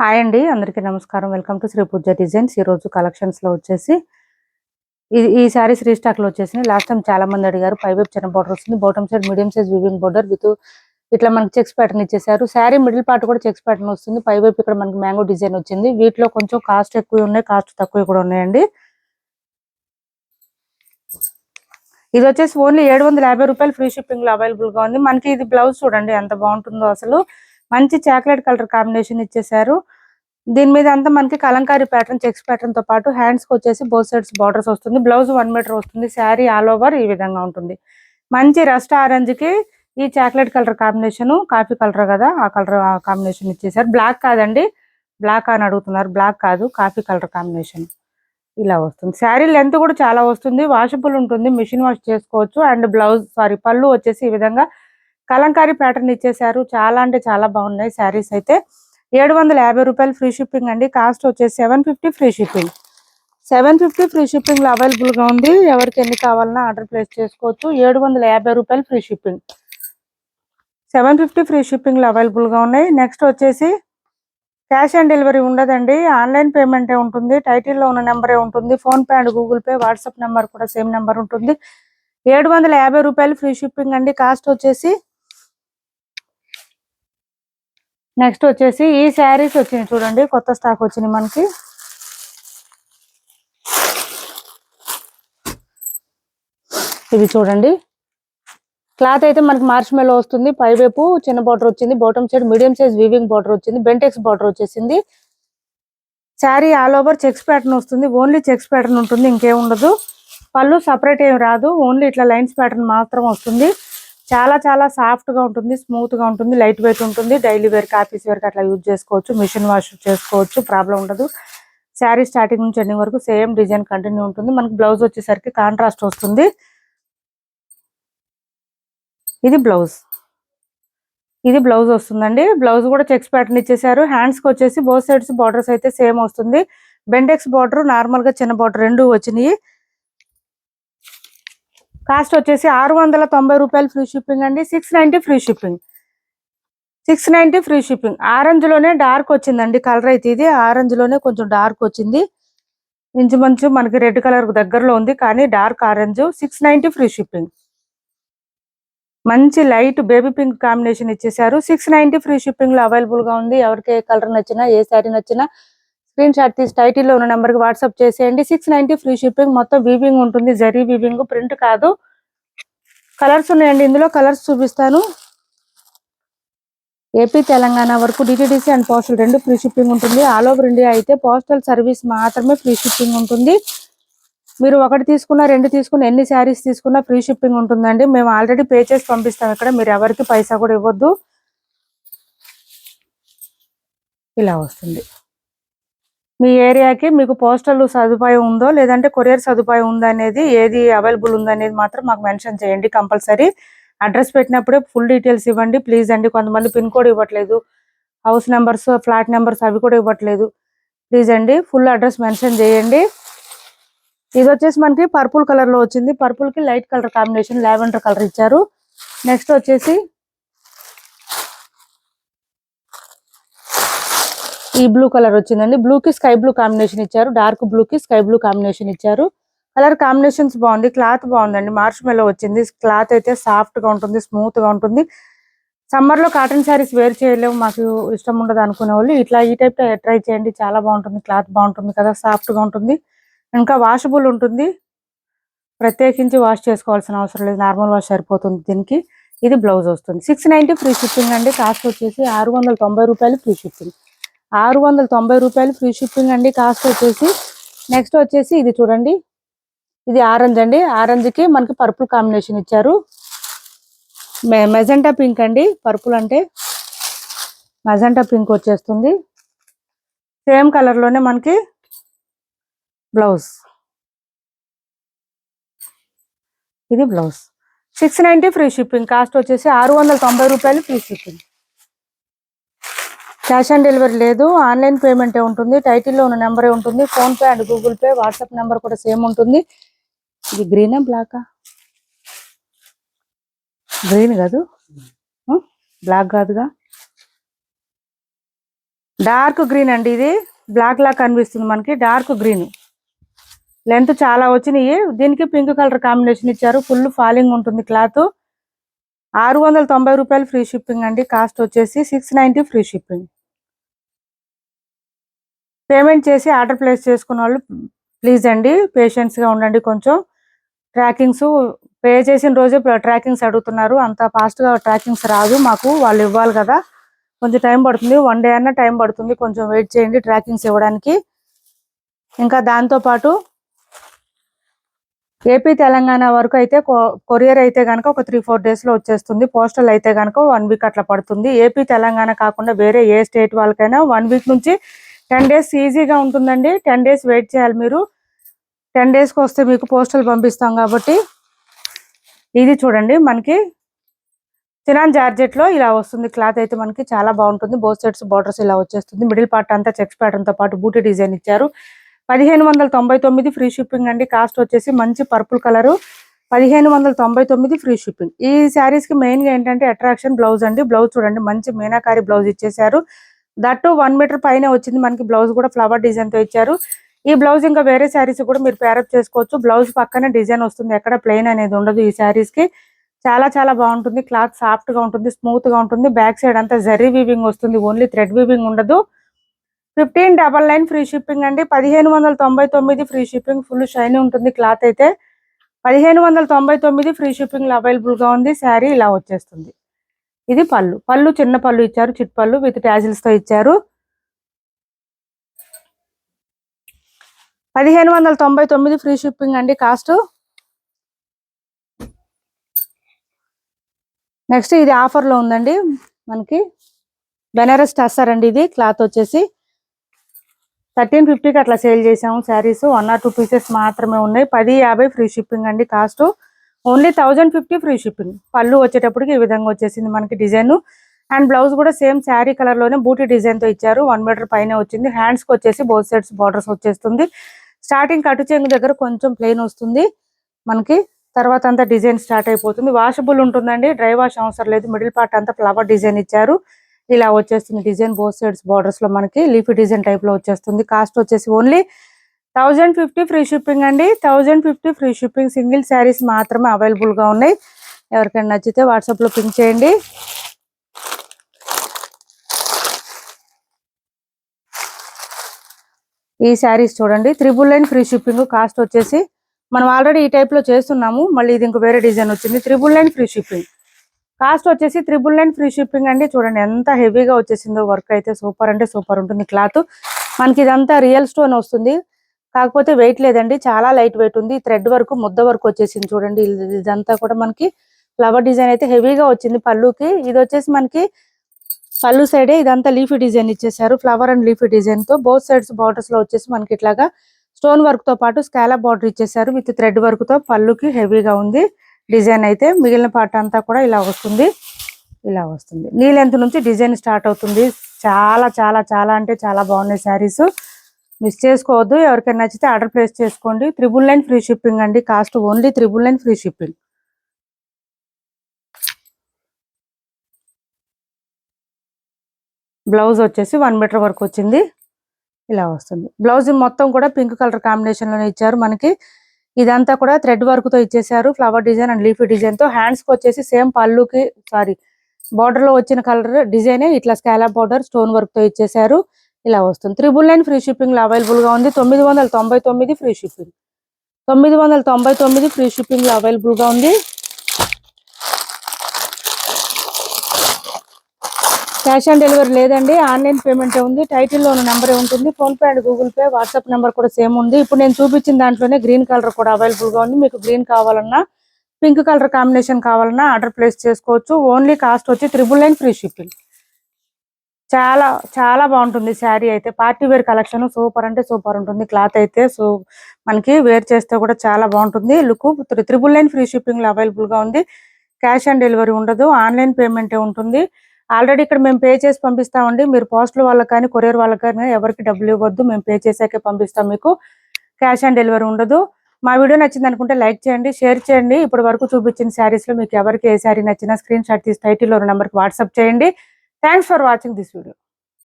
Hi అండి, అందరికీ నమస్కారం. Welcome to Sri Pooja designs. ఈరోజు కలెక్షన్స్లో వచ్చేసి ఈ శారీస్ రీస్టాక్లో వచ్చేసి లాస్ట్ టైం చాలా మంది అడిగారు. పై వైపు చిన్న బార్డర్ వస్తుంది, bottom side medium size weaving border with ఇట్లా మనకి చెక్స్ ప్యాటర్న్ ఇచ్చేసారు. శారీ మిడిల్ పార్ట్ కూడా చెక్స్ ప్యాటర్న్ వస్తుంది. పై వైపు ఇక్కడ మనకి మ్యాంగో డిజైన్ వచ్చింది. వీటిలో కొంచెం కాస్ట్ ఎక్కువ ఉన్నాయి, కాస్ట్ తక్కువ కూడా ఉన్నాయండి. ఇది వచ్చేసి ఓన్లీ 750 రూపాయలు ఫ్రీ షిప్పింగ్ లో అవైలబుల్ గా ఉంది. మనకి ఇది బ్లౌజ్ చూడండి ఎంత బాగుంటుందో, అసలు మంచి చాక్లెట్ కలర్ కాంబినేషన్ ఇచ్చేసారు. దీని మీద అంతా మనకి కలంకారీ ప్యాటర్న్ చెక్స్ ప్యాటర్న్ తో పాటు హ్యాండ్స్ కి వచ్చేసి బోత్ సైడ్స్ బార్డర్స్ వస్తుంది. బ్లౌజ్ 1 మీటర్ వస్తుంది. శారీ ఆల్ ఓవర్ ఈ విధంగా ఉంటుంది. మంచి రస్ట్ ఆరెంజ్ కి ఈ chocolate colour combination, coffee colour కదా ఆ కలర్ కాంబినేషన్ ఇచ్చేసారు. బ్లాక్ కాదండి, బ్లాక్ అని అడుగుతున్నారు. బ్లాక్ కాదు, కాఫీ కలర్ కాంబినేషన్ ఇలా వస్తుంది. శారీ లెంత్ కూడా చాలా వస్తుంది, వాషబుల్ ఉంటుంది, మిషన్ వాష్ చేసుకోవచ్చు. అండ్ బ్లౌజ్ పళ్ళు వచ్చేసి ఈ విధంగా కలంకారీ ప్యాటర్న్ ఇచ్చేసారు. చాలా అంటే చాలా బాగున్నాయి శారీస్ అయితే. 750 రూపాయలు ఫ్రీ షిప్పింగ్ అండి. కాస్ట్ వచ్చేసి 750 ఫ్రీ షిప్పింగ్. 750 ఫ్రీ షిప్పింగ్ లో అవైలబుల్ గా ఉంది. ఎవరికి ఎన్ని కావాలన్నా ఆర్డర్ ప్లేస్ చేసుకోవచ్చు. 750 రూపాయలు ఫ్రీ షిప్పింగ్, 750 ఫ్రీ షిప్పింగ్ లో అవైలబుల్ గా ఉన్నాయి. నెక్స్ట్ వచ్చేసి క్యాష్ ఆన్ డెలివరీ ఉండదండి, ఆన్లైన్ పేమెంటే ఉంటుంది. టైటిల్లో ఉన్న నెంబరే ఉంటుంది. Phone pay and Google pay, WhatsApp number కూడా సేమ్ నెంబర్ ఉంటుంది. 750 రూపాయలు ఫ్రీ షిప్పింగ్ అండి. కాస్ట్ వచ్చేసి నెక్స్ట్ వచ్చేసి ఈ శారీస్ వచ్చినాయి చూడండి, కొత్త స్టాక్ వచ్చినాయి మనకి. ఇవి చూడండి, క్లాత్ అయితే మనకి మార్చ్ మేలో వస్తుంది. పై వైపు చిన్న బార్డర్ వచ్చింది, bottom side medium size weaving border వచ్చింది, బెంటెక్స్ బార్డర్ వచ్చేసింది. Sari all over checks pattern వస్తుంది. ఓన్లీ చెక్స్ ప్యాటర్న్ ఉంటుంది, ఇంకేం ఉండదు. పళ్ళు సపరేట్ ఏం రాదు, ఓన్లీ ఇట్లా లైన్స్ ప్యాటర్న్ మాత్రం వస్తుంది. చాలా చాలా సాఫ్ట్ గా ఉంటుంది, స్మూత్ గా ఉంటుంది, లైట్ వెయిట్ ఉంటుంది. డైలీ వేర్ కి ఆఫీస్ వేర్ కి అట్లా యూజ్ చేసుకోవచ్చు, మిషన్ వాష్ చేసుకోవచ్చు, ప్రాబ్లం ఉండదు. శారీ స్టార్టింగ్ నుంచి ఎండింగ్ వరకు సేమ్ డిజైన్ కంటిన్యూ ఉంటుంది. మనకి బ్లౌజ్ వచ్చేసరికి కాంట్రాస్ట్ వస్తుంది. ఇది బ్లౌజ్, ఇది బ్లౌజ్ వస్తుందండి. బ్లౌజ్ కూడా చెక్స్ ప్యాటర్న్ ఇచ్చేసారు. హ్యాండ్స్ కి వచ్చేసి బోత్ సైడ్స్ బార్డర్స్ అయితే సేమ్ వస్తుంది. బెండెక్స్ బార్డర్, నార్మల్ గా చిన్న బార్డర్ రెండు వచ్చినాయి. కాస్ట్ వచ్చేసి 690 రూపాయలు ఫ్రీ షిప్పింగ్ అండి. 690 free shipping, 690 free shipping. Orange లోనే డార్క్ వచ్చిందండి కలర్ అయితే. ఇది ఆరెంజ్ లోనే కొంచెం డార్క్ వచ్చింది, ఇంచుమించు మనకి రెడ్ కలర్ దగ్గరలో ఉంది కానీ డార్క్ ఆరెంజ్. 690 free shipping. మంచి లైట్ బేబీ పింక్ కాంబినేషన్ ఇచ్చేసారు. 690 ఫ్రీ షిప్పింగ్ లో అవైలబుల్ గా ఉంది. ఎవరికి ఏ కలర్ నచ్చినా, ఏ శారీ నచ్చినా స్క్రీన్ షాట్ తీసి టైటిల్లో ఉన్న నెంబర్ కి వాట్సాప్ చేసేయండి. 690 ఫ్రీ షిప్పింగ్. మొత్తం వీవింగ్ ఉంటుంది, జరీ వీవింగ్, ప్రింట్ కాదు. కలర్స్ ఉన్నాయండి ఇందులో, కలర్స్ చూపిస్తాను. ఏపీ తెలంగాణ వరకు డిటిడిసి అండ్ పోస్టల్ రెండు ఫ్రీ షిప్పింగ్ ఉంటుంది. ఆల్ ఓవర్ ఇండియా అయితే పోస్టల్ సర్వీస్ మాత్రమే ఫ్రీ షిప్పింగ్ ఉంటుంది. మీరు ఒకటి తీసుకున్నా, రెండు తీసుకున్నా, ఎన్ని శారీస్ తీసుకున్నా ఫ్రీ షిప్పింగ్ ఉంటుందండి. మేము ఆల్రెడీ పే చేసి పంపిస్తాం ఇక్కడ, మీరు ఎవరికి పైసా కూడా ఇవ్వద్దు. ఇలా వస్తుంది. మీ ఏరియాకి మీకు పోస్టల్ సదుపాయం ఉందో లేదంటే కొరియర్ సదుపాయం ఉందా అనేది, ఏది అవైలబుల్ ఉందనేది మాత్రం మాకు మెన్షన్ చేయండి కంపల్సరీ. అడ్రస్ పెట్టినప్పుడే ఫుల్ డీటెయిల్స్ ఇవ్వండి ప్లీజ్ అండి. కొంతమంది పిన్ కోడ్ ఇవ్వట్లేదు, హౌస్ నెంబర్స్, ఫ్లాట్ నెంబర్స్ అవి కూడా ఇవ్వట్లేదు. ప్లీజ్ అండి ఫుల్ అడ్రస్ మెన్షన్ చేయండి. ఇది వచ్చేసి మనకి పర్పుల్ కలర్ లో వచ్చింది. పర్పుల్ కి light colour combination, lavender colour ఇచ్చారు. నెక్స్ట్ వచ్చేసి ఈ బ్లూ కలర్ వచ్చిందండి. బ్లూ కి స్కై బ్లూ కాంబినేషన్ ఇచ్చారు, డార్క్ బ్లూ కి స్కై బ్లూ కాంబినేషన్ ఇచ్చారు. కలర్ కాంబినేషన్స్ బాగుంది, క్లాత్ బాగుందండి. మార్చ్ మేలో వచ్చింది. క్లాత్ అయితే సాఫ్ట్ గా ఉంటుంది, స్మూత్ గా ఉంటుంది. సమ్మర్ లో కాటన్ శారీస్ వేర్ చేయలేము, మాకు ఇష్టం ఉండదు అనుకునే వాళ్ళు ఇట్లా ఈ టైప్ ట్రై చేయండి, చాలా బాగుంటుంది. క్లాత్ బాగుంటుంది కదా, సాఫ్ట్ గా ఉంటుంది, ఇంకా వాషబుల్ ఉంటుంది. ప్రత్యేకించి వాష్ చేసుకోవాల్సిన అవసరం లేదు, నార్మల్ వాష్ సరిపోతుంది దీనికి. ఇది బ్లౌజ్ వస్తుంది. 690 ఫ్రీ షిప్పింగ్ అండి. కాస్ట్ వచ్చేసి 690 రూపాయలు ఫ్రీ షిప్పింగ్, 690 రూపాయలు ఫ్రీ షిప్పింగ్ అండి. కాస్ట్ వచ్చేసి నెక్స్ట్ వచ్చేసి ఇది చూడండి, ఇది ఆరెంజ్ అండి. ఆరెంజ్ కి మనకి పర్పుల్ కాంబినేషన్ ఇచ్చారు. మెజెంటా పింక్ అండి, పర్పుల్ అంటే మెజెంటా పింక్ వచ్చేస్తుంది. సేమ్ కలర్ లోనే మనకి బ్లౌజ్, ఇది బ్లౌజ్. 690 free shipping. కాస్ట్ వచ్చేసి 690 రూపాయలు free shipping. Cash on delivery లేదు, ఆన్లైన్ పేమెంటే ఉంటుంది. టైటిల్లో ఉన్న నెంబరే ఉంటుంది. Phone pay and Google pay, WhatsApp number కూడా సేమ్ ఉంటుంది. ఇది గ్రీనా బ్లాకా? గ్రీన్ కాదు, బ్లాక్ కాదుగా. డార్క్ గ్రీన్ అండి, ఇది బ్లాక్ లా కనిపిస్తుంది మనకి, డార్క్ గ్రీన్. లెంత్ చాలా వచ్చినాయి. దీనికి పింక్ కలర్ కాంబినేషన్ ఇచ్చారు. ఫుల్ ఫాలింగ్ ఉంటుంది క్లాత్. 690 రూపాయలు ఫ్రీ షిప్పింగ్ అండి. కాస్ట్ వచ్చేసి 690 ఫ్రీ షిప్పింగ్. పేమెంట్ చేసి ఆర్డర్ ప్లేస్ చేసుకున్న వాళ్ళు ప్లీజ్ అండి పేషెన్స్గా ఉండండి. కొంచెం ట్రాకింగ్స్ పే చేసిన రోజే ట్రాకింగ్స్ అడుగుతున్నారు. అంత ఫాస్ట్గా ట్రాకింగ్స్ రాదు మాకు, వాళ్ళు ఇవ్వాలి కదా, కొంచెం టైం పడుతుంది. 1 డే అన్నా టైం పడుతుంది, కొంచెం వెయిట్ చేయండి ట్రాకింగ్స్ ఇవ్వడానికి. ఇంకా దాంతోపాటు ఏపీ తెలంగాణ వరకు అయితే కొరియర్ అయితే కనుక ఒక 3-4 డేస్లో వచ్చేస్తుంది. పోస్టల్ అయితే కనుక 1 వీక్ అట్లా పడుతుంది. ఏపీ తెలంగాణ కాకుండా వేరే ఏ స్టేట్ వాళ్ళకైనా 1 వీక్ నుంచి 10 డేస్ ఈజీగా ఉంటుందండి. 10 డేస్ వెయిట్ చేయాలి మీరు. 10 డేస్కి వస్తే మీకు పోస్టల్ పంపిస్తాం కాబట్టి. ఇది చూడండి మనకి చినాన్ జార్జెట్లో ఇలా వస్తుంది. క్లాత్ అయితే మనకి చాలా బాగుంటుంది. బోత్ సైడ్స్ బార్డర్స్ ఇలా వచ్చేస్తుంది. మిడిల్ పార్ట్ అంతా చెక్స్ ప్యాటర్న్తో పాటు బూటీ డిజైన్ ఇచ్చారు. 1599 ఫ్రీ షిప్పింగ్ అండి. కాస్ట్ వచ్చేసి మంచి పర్పుల్ కలరు, 1599 ఫ్రీ షిప్పింగ్. ఈ శారీస్కి మెయిన్గా ఏంటంటే అట్రాక్షన్ బ్లౌజ్ అండి. బ్లౌజ్ చూడండి మంచి మీనాకారి బ్లౌజ్ ఇచ్చేసారు. దట్టు 1 మీటర్ పైన వచ్చింది మనకి. బ్లౌజ్ కూడా ఫ్లవర్ డిజైన్తో ఇచ్చారు. ఈ బ్లౌజ్ ఇంకా వేరే శారీస్ కూడా మీరు పేరప్ చేసుకోవచ్చు. బ్లౌజ్ పక్కనే డిజైన్ వస్తుంది, ఎక్కడ ప్లెయిన్ అనేది ఉండదు ఈ శారీస్కి. చాలా చాలా బాగుంటుంది. క్లాత్ సాఫ్ట్గా ఉంటుంది, స్మూత్గా ఉంటుంది. బ్యాక్ సైడ్ అంతా జరీ వీవింగ్ వస్తుంది, ఓన్లీ థ్రెడ్ వీవింగ్ ఉండదు. 1599 ఫ్రీ షిప్పింగ్ అండి. 1599 ఫ్రీ షిప్పింగ్. ఫుల్ షైనీ ఉంటుంది క్లాత్ అయితే. 1599 ఫ్రీ షిప్పింగ్ అవైలబుల్గా ఉంది. శారీ ఇలా వచ్చేస్తుంది. ఇది పళ్ళు. పళ్ళు చిన్న పళ్ళు ఇచ్చారు, చిట్ పళ్ళు విత్ ట్యాజిల్స్తో ఇచ్చారు. 1599 ఫ్రీ షిప్పింగ్ అండి కాస్ట్. నెక్స్ట్ ఇది ఆఫర్లో ఉందండి మనకి. బెనారస్ టస్సర్ అండి ఇది. క్లాత్ వచ్చేసి 1350కి అట్లా సేల్ చేసాము శారీస్. 1 or 2 పీసెస్ మాత్రమే ఉన్నాయి. 1050 ఫ్రీ షిప్పింగ్ అండి కాస్ట్. Only 1050 free shipping. పళ్ళు వచ్చేటప్పటికి ఈ విధంగా వచ్చేసింది మనకి డిజైన్. అండ్ బ్లౌజ్ కూడా సేమ్ శారీ కలర్లోనే బూటీ డిజైన్తో ఇచ్చారు. 1 మీటర్ పైన వచ్చింది. హ్యాండ్స్కి వచ్చేసి బోత్ సైడ్స్ బార్డర్స్ వచ్చేస్తుంది. స్టార్టింగ్ కట్టు చెంగు దగ్గర కొంచెం ప్లెయిన్ వస్తుంది మనకి, తర్వాత అంతా డిజైన్ స్టార్ట్ అయిపోతుంది. వాషబుల్ ఉంటుందండి, డ్రై వాష్ అవసరం లేదు. మిడిల్ పార్ట్ అంతా ఫ్లవర్ డిజైన్ ఇచ్చారు. ఇలా వచ్చేస్తుంది డిజైన్. బోత్ సైడ్స్ బార్డర్స్ లో మనకి లీఫీ డిజైన్ టైప్ లో వచ్చేస్తుంది. కాస్ట్ వచ్చేసి ఓన్లీ 1050 ఫ్రీ షిప్పింగ్ అండి. 1050 ఫ్రీ షిప్పింగ్. సింగిల్ శారీస్ మాత్రమే అవైలబుల్ గా ఉన్నాయి. ఎవరికైనా నచ్చితే వాట్సాప్ లో పింక్ చేయండి. ఈ శారీస్ చూడండి 999 ఫ్రీ షిప్పింగ్. కాస్ట్ వచ్చేసి మనం ఆల్రెడీ ఈ టైప్ లో చేస్తున్నాము, మళ్ళీ ఇది ఇంకో వేరే డిజైన్ వచ్చింది. 999 ఫ్రీ షిప్పింగ్. కాస్ట్ వచ్చేసి 999 ఫ్రీ షిప్పింగ్ అండి. చూడండి ఎంత హెవీగా వచ్చేసిందో. వర్క్ అయితే సూపర్ అంటే సూపర్ ఉంటుంది క్లాత్. మనకి ఇదంతా రియల్ స్టోన్ వస్తుంది, కాకపోతే వెయిట్ లేదండి, చాలా లైట్ వెయిట్ ఉంది. థ్రెడ్ వరకు ముద్ద వరకు వచ్చేసింది చూడండి. ఇదంతా కూడా మనకి ఫ్లవర్ డిజైన్ అయితే హెవీగా వచ్చింది పళ్ళుకి. ఇది వచ్చేసి మనకి పళ్ళు సైడే ఇదంతా లీఫీ డిజైన్ ఇచ్చేసారు. ఫ్లవర్ అండ్ లీఫీ డిజైన్ తో బోత్ సైడ్స్ బార్డర్స్ లో వచ్చేసి మనకి ఇట్లాగా స్టోన్ వర్క్ తో పాటు స్కాలప్ బార్డర్ ఇచ్చేసారు విత్ థ్రెడ్ వర్క్ తో. పళ్ళుకి హెవీగా ఉంది డిజైన్ అయితే. మిగిలిన పార్ట్ అంతా కూడా ఇలా వస్తుంది, ఇలా వస్తుంది. నీ లెంత్ నుంచి డిజైన్ స్టార్ట్ అవుతుంది. చాలా చాలా చాలా అంటే చాలా బాగున్నాయి శారీస్, మిస్ చేసుకోవద్దు. ఎవరికైనా నచ్చితే ఆర్డర్ ప్లేస్ చేసుకోండి. 999 ఫ్రీ షిప్పింగ్ అండి. Cost only 999 free shipping. Blouse వచ్చేసి 1 మీటర్ వరకు వచ్చింది, ఇలా వస్తుంది. బ్లౌజ్ మొత్తం కూడా పింక్ కలర్ కాంబినేషన్ లోనే ఇచ్చారు మనకి. ఇదంతా కూడా థ్రెడ్ వర్క్ తో ఇచ్చేసారు, flower design and leafy design తో. హ్యాండ్స్ కి వచ్చేసి సేమ్ పళ్ళుకి బార్డర్ లో వచ్చిన కలర్ డిజైన్ ఇట్లా స్కాలప్ బార్డర్ స్టోన్ వర్క్ తో ఇచ్చేసారు. ఇలా వస్తుంది. 999 ఫ్రీ షిప్పింగ్ లో అవైలబుల్ గా ఉంది. 999 ఫ్రీ షిప్పింగ్. 999 ఫ్రీ షిప్పింగ్ లో అవైలబుల్ గా ఉంది. క్యాష్ ఆన్ డెలివరీ లేదండి, ఆన్లైన్ పేమెంటే ఉంది. టైటిల్లో ఉన్న నెంబరే ఉంటుంది. Phone pay and Google pay, WhatsApp number కూడా సేమ్ ఉంది. ఇప్పుడు నేను చూపించిన దాంట్లోనే గ్రీన్ కలర్ కూడా అవైలబుల్ గా ఉంది. మీకు గ్రీన్ కావాలన్నా పింక్ కలర్ కాంబినేషన్ కావాలన్నా ఆర్డర్ ప్లేస్ చేసుకోవచ్చు. ఓన్లీ కాస్ట్ వచ్చి 999 ఫ్రీ షిప్పింగ్. చాలా చాలా బాగుంటుంది శారీ అయితే. పార్టీ వేర్ కలెక్షన్ సూపర్ అంటే సూపర్ ఉంటుంది. క్లాత్ అయితే మనకి వేర్ చేస్తే కూడా చాలా బాగుంటుంది లుక్. 999 ఫ్రీ షిప్పింగ్ లో అవైలబుల్ గా ఉంది. క్యాష్ ఆన్ డెలివరీ ఉండదు, ఆన్లైన్ పేమెంటే ఉంటుంది. ఆల్రెడీ ఇక్కడ మేము పే చేసి పంపిస్తామండి. మీరు పోస్టల్ వాళ్ళకి కానీ కొరియర్ వాళ్ళకి కానీ ఎవరికి డబ్బులు ఇవ్వద్దు, మేము పే చేసాకే పంపిస్తాం మీకు. క్యాష్ ఆన్ డెలివరీ ఉండదు. మా వీడియో నచ్చింది అనుకుంటే లైక్ చేయండి, షేర్ చేయండి. ఇప్పటి వరకు చూపించిన శారీస్ లో మీకు ఎవరికి ఏ శారీ నచ్చినా స్క్రీన్ షాట్ తీసి టైటిల్లో ఉన్న నెంబర్కి వాట్సాప్ చేయండి. Thanks for watching this video.